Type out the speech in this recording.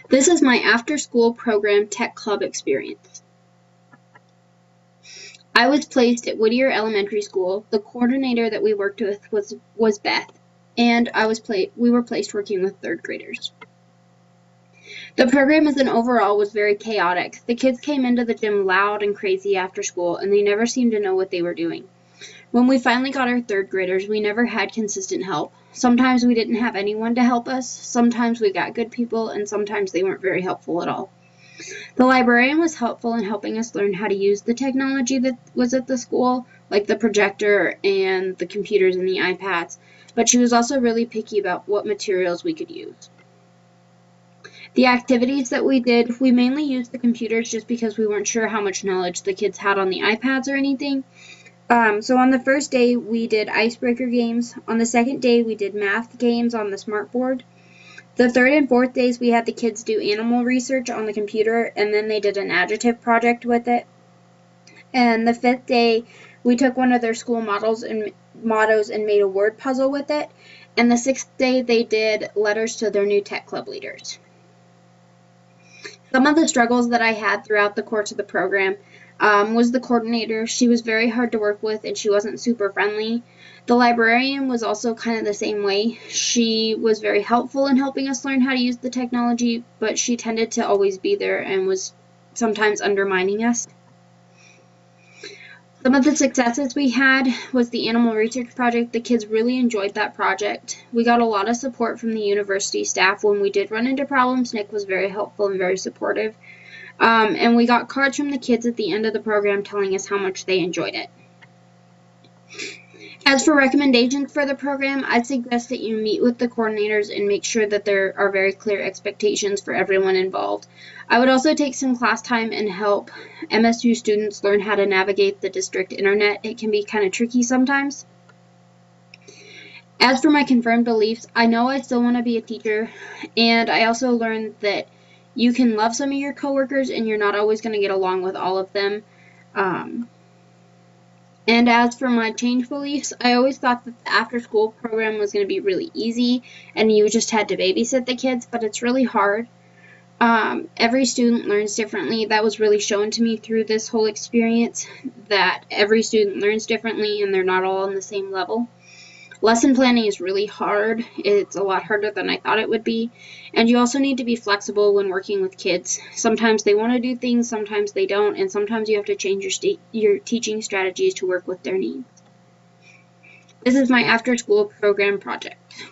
This is my after-school program tech club experience. I was placed at Whittier Elementary School. The coordinator that we worked with was Beth, and we were placed working with third graders. The program as an overall was very chaotic. The kids came into the gym loud and crazy after school, and they never seemed to know what they were doing. When we finally got our third graders, we never had consistent help. Sometimes we didn't have anyone to help us, sometimes we got good people, and sometimes they weren't very helpful at all. The librarian was helpful in helping us learn how to use the technology that was at the school, like the projector and the computers and the iPads, but she was also really picky about what materials we could use. The activities that we did, we mainly used the computers just because we weren't sure how much knowledge the kids had on the iPads or anything. So on the first day, we did icebreaker games. On the second day, we did math games on the smartboard. The third and fourth days, we had the kids do animal research on the computer, and then they did an adjective project with it. And the fifth day, we took one of their school mottos and made a word puzzle with it. And the sixth day, they did letters to their new tech club leaders. Some of the struggles that I had throughout the course of the program was the coordinator. She was very hard to work with, and she wasn't super friendly. The librarian was also kind of the same way. She was very helpful in helping us learn how to use the technology, but she tended to always be there and was sometimes undermining us. Some of the successes we had was the animal research project. The kids really enjoyed that project. We got a lot of support from the university staff when we did run into problems. Nick was very helpful and very supportive. And we got cards from the kids at the end of the program telling us how much they enjoyed it. As for recommendations for the program, I'd suggest that you meet with the coordinators and make sure that there are very clear expectations for everyone involved. I would also take some class time and help MSU students learn how to navigate the district internet. It can be kind of tricky sometimes. As for my confirmed beliefs, I know I still want to be a teacher, and I also learned that you can love some of your coworkers and you're not always going to get along with all of them. And as for my change beliefs, I always thought that the after-school program was going to be really easy and you just had to babysit the kids, but it's really hard. Every student learns differently. That was really shown to me through this whole experience, that every student learns differently and they're not all on the same level. Lesson planning is really hard. It's a lot harder than I thought it would be. And you also need to be flexible when working with kids. Sometimes they want to do things, sometimes they don't, and sometimes you have to change your teaching strategies to work with their needs. This is my after-school program project.